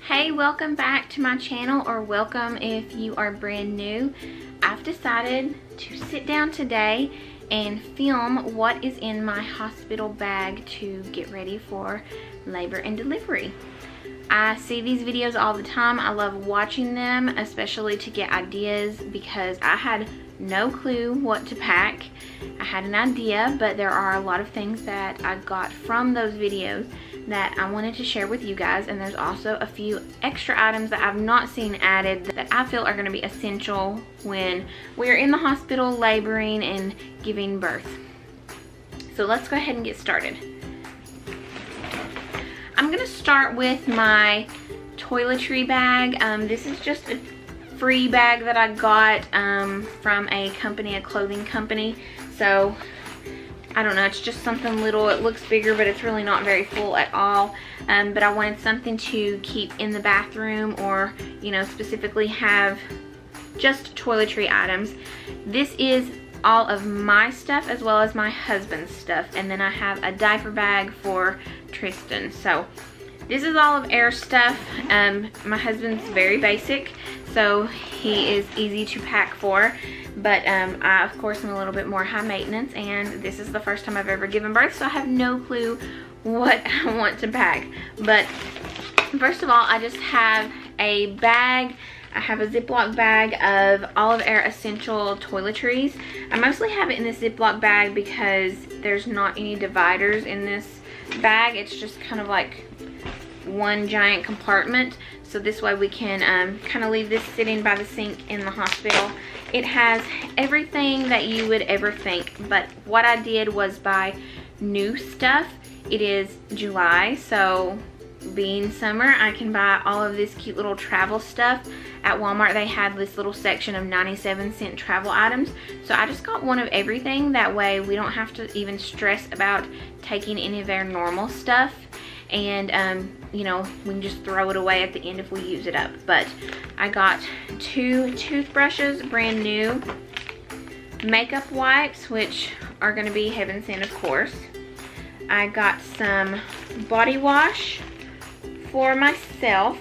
Hey, welcome back to my channel, or welcome if you are brand new. I've decided to sit down today and film what is in my hospital bag to get ready for labor and delivery. I see these videos all the time. I love watching them, especially to get ideas, because I had no clue what to pack. I had an idea, but there are a lot of things that I got from those videos that I wanted to share with you guys, and there's also a few extra items that I've not seen added that I feel are going to be essential when we're in the hospital laboring and giving birth. So let's go ahead and get started. I'm going to start with my toiletry bag. This is just a free bag that I got from a company, a clothing company. So I don't know, it's just something little. It looks bigger, but it's really not very full at all. But I wanted something to keep in the bathroom, or, you know, specifically have just toiletry items. This is all of my stuff as well as my husband's stuff. And then I have a diaper bag for Tristan. So this is all of Air's stuff. My husband's very basic, so he is easy to pack for. But I, of course, am a little bit more high maintenance, and this is the first time I've ever given birth, so I have no clue what I want to pack. But first of all, I just have a bag. I have a Ziploc bag of all of Air essential toiletries. I mostly have it in this Ziploc bag because there's not any dividers in this bag. It's just kind of like one giant compartment, so this way we can kind of leave this sitting by the sink in the hospital. It has everything that you would ever think, but what I did was buy new stuff. It is July, so being summer, I can buy all of this cute little travel stuff. At Walmart, they had this little section of 97-cent travel items, so I just got one of everything. That way we don't have to even stress about taking any of their normal stuff, and you know, we can just throw it away at the end if we use it up. But I got 2 toothbrushes, brand new, makeup wipes, which are going to be heaven sent, of course. I got some body wash for myself.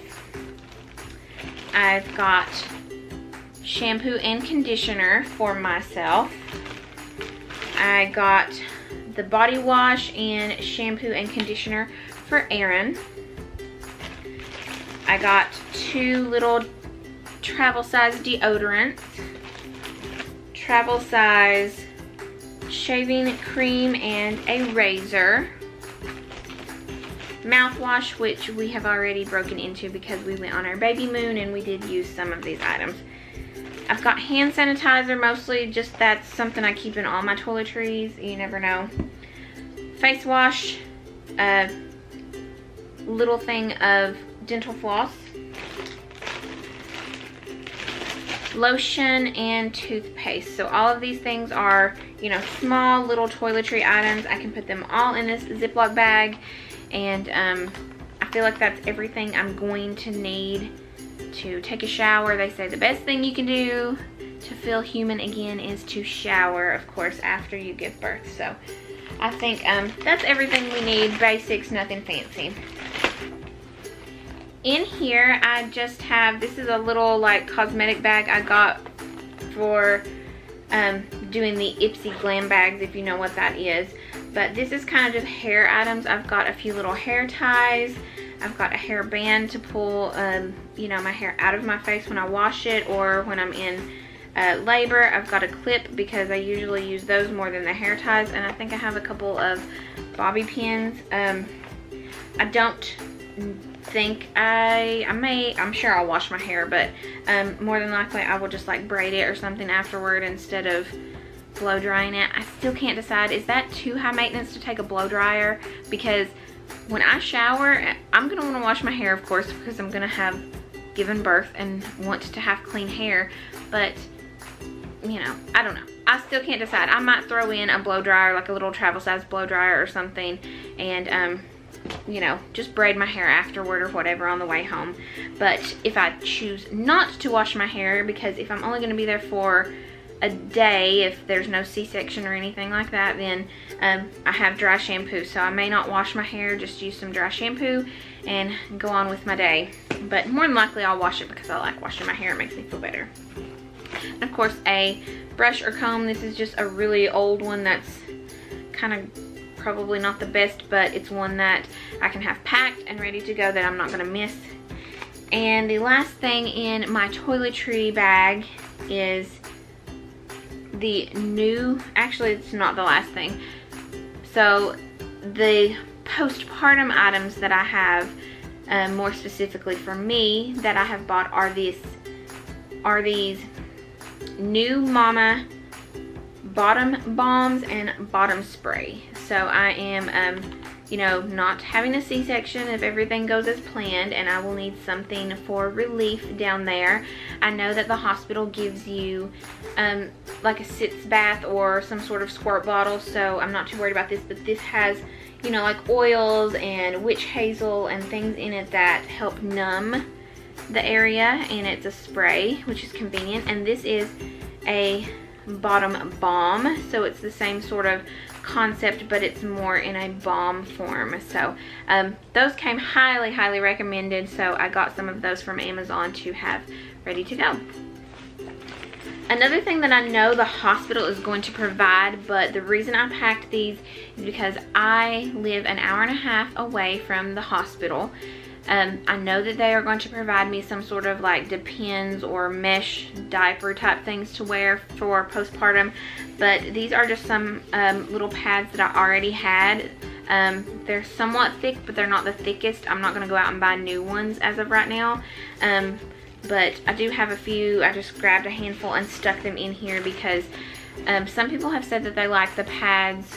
I've got shampoo and conditioner for myself. I got the body wash and shampoo and conditioner for Aaron. I got 2 little travel size deodorants, travel size shaving cream and a razor, mouthwash, which we have already broken into because we went on our baby moon and we did use some of these items. I've got hand sanitizer, mostly just that's something I keep in all my toiletries, you never know. Face wash, a little thing of dental floss, lotion, and toothpaste. So all of these things are, you know, small little toiletry items. I can put them all in this Ziploc bag, and I feel like that's everything I'm going to need to take a shower. They say the best thing you can do to feel human again is to shower, of course, after you give birth. So I think that's everything we need. Basics, nothing fancy. In here, I just have, this is a little like cosmetic bag I got for doing the Ipsy glam bags, if you know what that is. But this is kind of just hair items. I've got a few little hair ties. I've got a hair band to pull, you know, my hair out of my face when I wash it or when I'm in labor. I've got a clip because I usually use those more than the hair ties. And I think I have a couple of bobby pins. I don't think I'm sure I'll wash my hair, but more than likely I will just like braid it or something afterward instead of blow drying it. I still can't decide, is that too high maintenance to take a blow dryer? Because when I shower, I'm gonna want to wash my hair, of course, because I'm gonna have given birth and want to have clean hair. But you know, I don't know, I still can't decide. I might throw in a blow dryer, like a little travel size blow dryer or something, and you know, just braid my hair afterward or whatever on the way home. But if I choose not to wash my hair, because if I'm only going to be there for a day, if there's no C-section or anything like that, then I have dry shampoo. So I may not wash my hair, just use some dry shampoo and go on with my day. but more than likely I'll wash it because I like washing my hair. It makes me feel better. And of course, a brush or comb. This is just a really old one that's kind of probably not the best, but it's one that I can have packed and ready to go that I'm not going to miss. And the last thing in my toiletry bag is the new, actually it's not the last thing. So the postpartum items that I have, more specifically for me, that I have bought are these new Mama bottom balms and bottom spray. So I am, you know, not having a C-section if everything goes as planned, and I will need something for relief down there. I know that the hospital gives you like a sitz bath or some sort of squirt bottle, so I'm not too worried about this, but this has, you know, like oils and witch hazel and things in it that help numb the area, and it's a spray, which is convenient. And this is a bottom balm, so it's the same sort of concept, but it's more in a balm form. So those came highly recommended, so I got some of those from Amazon to have ready to go. Another thing that I know the hospital is going to provide, but the reason I packed these is because I live an hour and a half away from the hospital. I know that they are going to provide me some sort of like Depends or mesh diaper type things to wear for postpartum, but these are just some little pads that I already had. They're somewhat thick, but they're not the thickest. I'm not going to go out and buy new ones as of right now, but I do have a few. I just grabbed a handful and stuck them in here because some people have said that they like the pads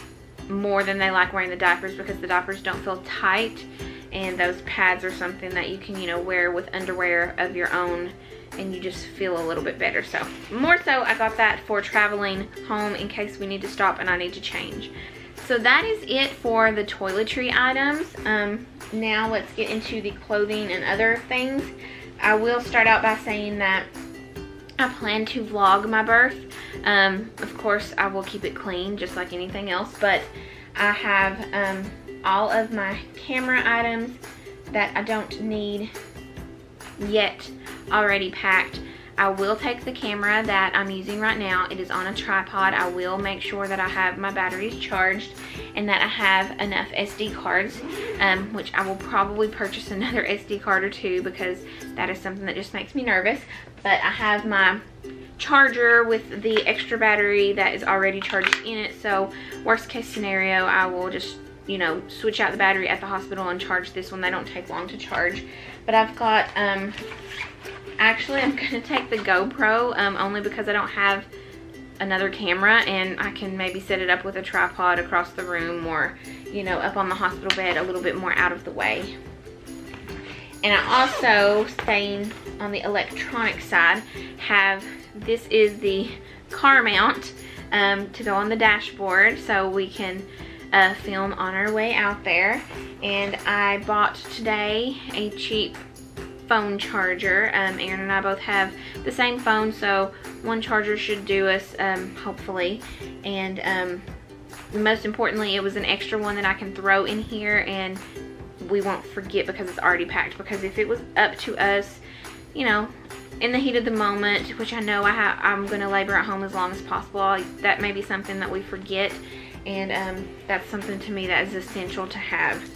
more than they like wearing the diapers because the diapers don't feel tight. And those pads are something that you can, you know, wear with underwear of your own, and you just feel a little bit better. So more so, I got that for traveling home in case we need to stop and I need to change. So that is it for the toiletry items. Now let's get into the clothing and other things. I will start out by saying that I plan to vlog my birth. Of course, I will keep it clean just like anything else, but I have all of my camera items that I don't need yet already packed. I will take the camera that I'm using right now. It is on a tripod. I will make sure that I have my batteries charged and that I have enough SD cards, which I will probably purchase another SD card or two because that is something that just makes me nervous. But I have my charger with the extra battery that is already charged in it, so worst case scenario, I will just, you know, switch out the battery at the hospital and charge this one. They don't take long to charge. But I've got, actually I'm going to take the GoPro only because I don't have another camera, and I can maybe set it up with a tripod across the room or, you know, up on the hospital bed a little bit more out of the way. And I also, staying on the electronic side, have, this is the car mount to go on the dashboard so we can film on our way out there. And I bought today a cheap phone charger. Aaron and I both have the same phone, so one charger should do us, hopefully. And most importantly, it was an extra one that I can throw in here and we won't forget because it's already packed. Because if it was up to us, you know, in the heat of the moment, which I know I'm going to labor at home as long as possible, that may be something that we forget. And that's something to me that is essential to have.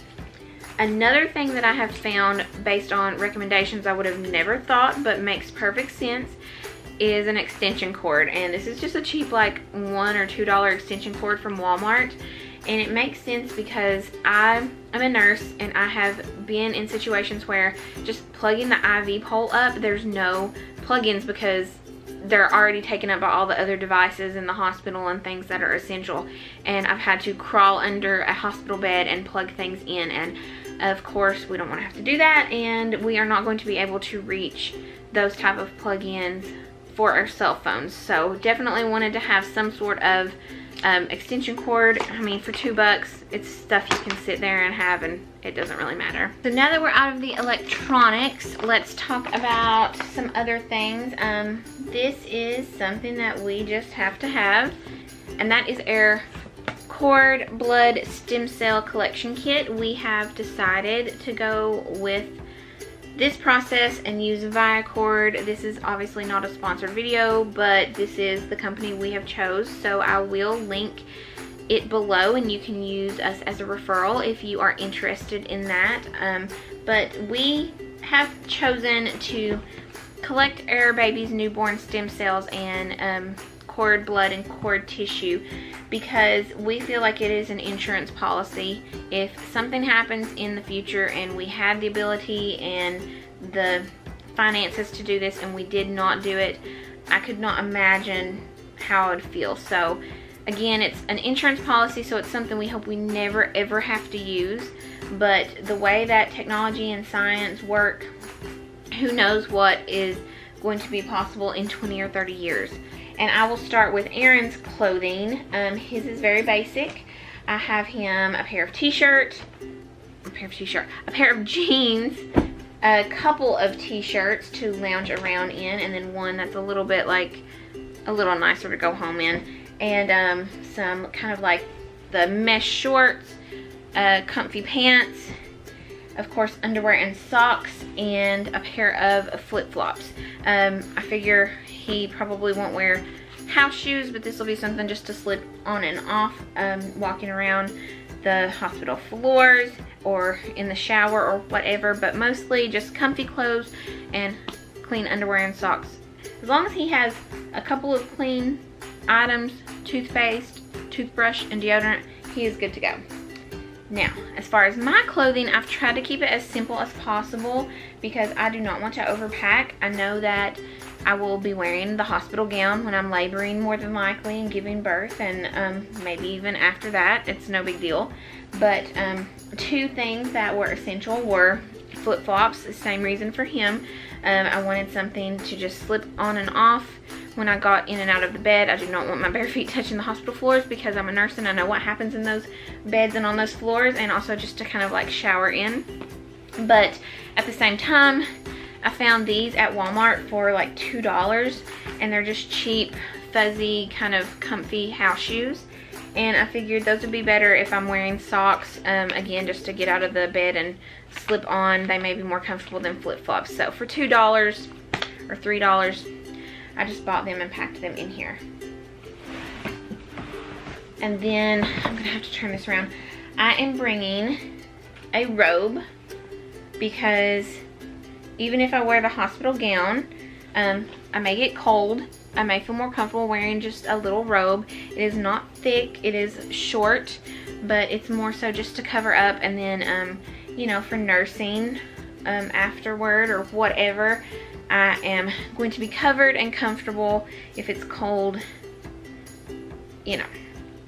Another thing that I have found based on recommendations I would have never thought but makes perfect sense is an extension cord. And this is just a cheap like $1 or $2 extension cord from Walmart. And it makes sense because I'm a nurse and I have been in situations where just plugging the IV pole up, there's no plug-ins because they're already taken up by all the other devices in the hospital and things that are essential. And I've had to crawl under a hospital bed and plug things in. And of course, we don't want to have to do that. And we are not going to be able to reach those type of plug-ins for our cell phones. So definitely wanted to have some sort of extension cord. I mean, for $2, it's stuff you can sit there and have, and it doesn't really matter. So now that we're out of the electronics, let's talk about some other things. This is something that we just have to have, and that is our cord blood stem cell collection kit. We have decided to go with this process and use Viacord. This is obviously not a sponsored video, but this is the company we have chose, so I will link it below and you can use us as a referral if you are interested in that. But we have chosen to collect our baby's newborn stem cells and cord blood and cord tissue because we feel like it is an insurance policy. If something happens in the future and we had the ability and the finances to do this and we did not do it, I could not imagine how I would feel. So again, it's an insurance policy, so it's something we hope we never ever have to use. But the way that technology and science work, who knows what is going to be possible in 20 or 30 years. And I will start with Aaron's clothing. His is very basic. I have him a pair of a pair of jeans, a couple of t-shirts to lounge around in, and then one that's a little bit like a little nicer to go home in, and some kind of like the mesh shorts, comfy pants, of course underwear and socks, and a pair of flip-flops. I figure he probably won't wear house shoes, but this will be something just to slip on and off walking around the hospital floors or in the shower or whatever, but mostly just comfy clothes and clean underwear and socks. As long as he has a couple of clean items, toothpaste, toothbrush, and deodorant, he is good to go. Now, as far as my clothing, I've tried to keep it as simple as possible because I do not want to overpack. I know that I will be wearing the hospital gown when I'm laboring more than likely and giving birth, and maybe even after that. It's no big deal. But two things that were essential were flip-flops, the same reason for him. I wanted something to just slip on and off when I got in and out of the bed. I do not want my bare feet touching the hospital floors because I'm a nurse and I know what happens in those beds and on those floors, and also just to kind of like shower in. But at the same time, I found these at Walmart for like $2, and they're just cheap, fuzzy, kind of comfy house shoes. And I figured those would be better if I'm wearing socks, again, just to get out of the bed and slip on. They may be more comfortable than flip-flops. So for $2 or $3, I just bought them and packed them in here. And then I'm gonna have to turn this around. I am bringing a robe because even if I wear the hospital gown, I may get cold. I may feel more comfortable wearing just a little robe. It is not thick, it is short, but it's more so just to cover up, and then, you know, for nursing afterward or whatever, I am going to be covered and comfortable. If it's cold, you know,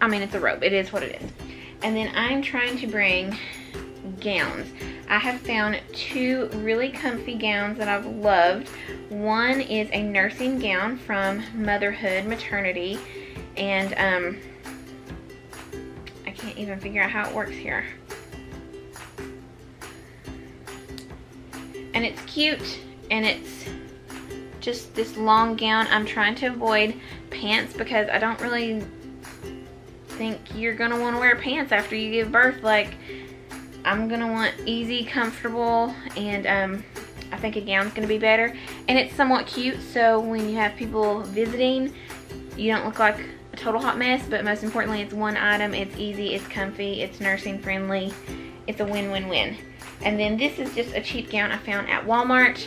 I mean, it's a robe. It is what it is. And then I'm trying to bring gowns. I have found two really comfy gowns that I've loved. One is a nursing gown from Motherhood Maternity, and I can't even figure out how it works here. And it's cute, and it's just this long gown. I'm trying to avoid pants because I don't really think you're gonna want to wear pants after you give birth. Like, I'm gonna want easy, comfortable, and I think a gown's gonna be better. And it's somewhat cute, so when you have people visiting, you don't look like a total hot mess. But most importantly, it's one item, it's easy, it's comfy, it's nursing friendly. It's a win-win-win. And then this is just a cheap gown I found at Walmart.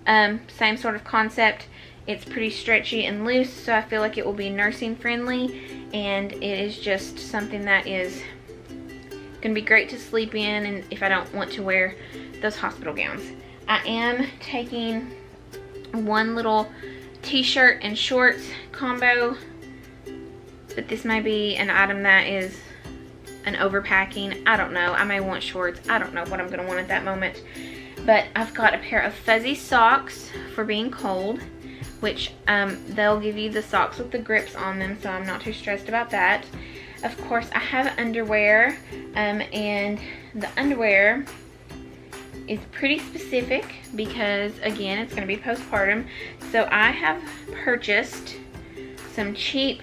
Same sort of concept. It's pretty stretchy and loose, so I feel like it will be nursing friendly, and it is just something that is gonna be great to sleep in, and if I don't want to wear those hospital gowns. I am taking one little t-shirt and shorts combo, but this may be an item that is an overpacking. I don't know. I may want shorts. I don't know what I'm gonna want at that moment. But I've got a pair of fuzzy socks for being cold, which they'll give you the socks with the grips on them, so I'm not too stressed about that. Of course, I have underwear, and the underwear is pretty specific because, again, it's going to be postpartum. So I have purchased some cheap,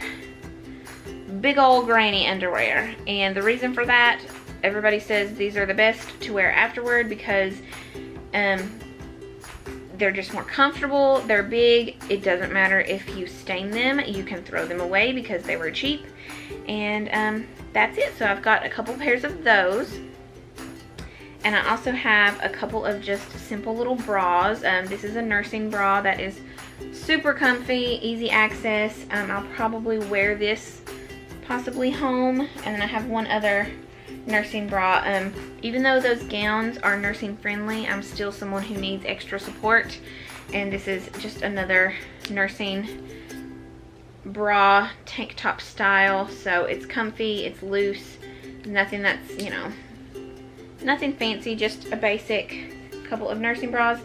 big old granny underwear, and the reason for that, everybody says these are the best to wear afterward because they're just more comfortable. They're big. It doesn't matter if you stain them. You can throw them away because they were cheap. And that's it. So I've got a couple pairs of those. And I also have a couple of just simple little bras. This is a nursing bra that is super comfy, easy access. I'll probably wear this possibly home. And then I have one other nursing bra. Even though those gowns are nursing friendly, I'm still someone who needs extra support. And this is just another nursing bra, tank top style. So it's comfy, it's loose, nothing that's, you know, nothing fancy, just a basic couple of nursing bras.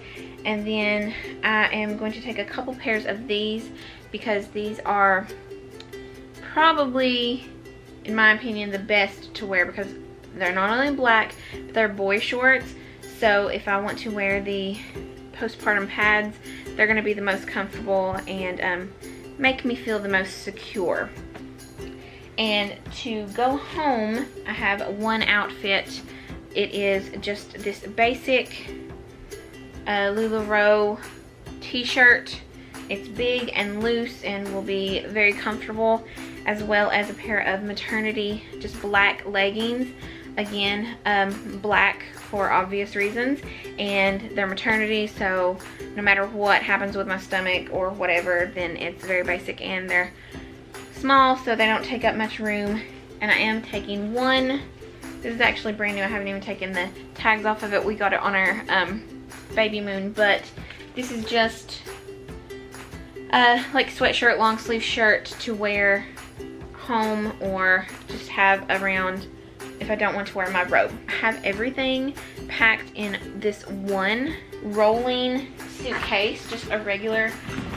And then I am going to take a couple pairs of these because these are probably, in my opinion, the best to wear because they're not only black, but they're boy shorts. So if I want to wear the postpartum pads, they're going to be the most comfortable and make me feel the most secure. And to go home, I have one outfit. It is just this basic LuLaRoe t-shirt. It's big and loose and will be very comfortable, as well as a pair of maternity, just black leggings. Again, black for obvious reasons, and they're maternity, so no matter what happens with my stomach or whatever, then it's very basic, and they're small, so they don't take up much room. And I am taking one. This is actually brand new. I haven't even taken the tags off of it. We got it on our baby moon, but this is just like sweatshirt, long sleeve shirt to wear home or just have around if I don't want to wear my robe. I have everything packed in this one rolling suitcase, just a regular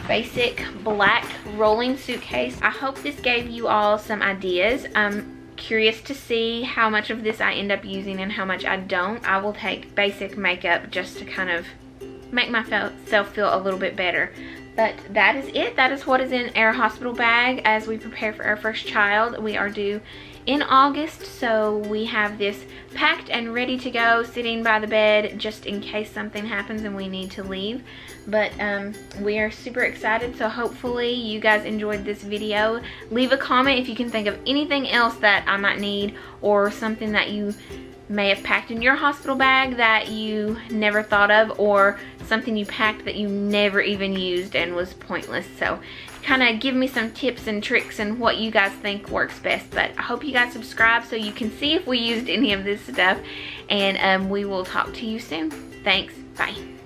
basic black rolling suitcase. I hope this gave you all some ideas. I'm curious to see how much of this I end up using and how much I don't. I will take basic makeup just to kind of make myself feel a little bit better. But that is it. That is what is in our hospital bag as we prepare for our first child. We are due in August, so we have this packed and ready to go, sitting by the bed just in case something happens and we need to leave. But we are super excited, so hopefully you guys enjoyed this video. Leave a comment if you can think of anything else that I might need, or something that you may have packed in your hospital bag that you never thought of, or something you packed that you never even used and was pointless. So kind of give me some tips and tricks and what you guys think works best. But I hope you guys subscribe so you can see if we used any of this stuff, and we will talk to you soon. Thanks. Bye.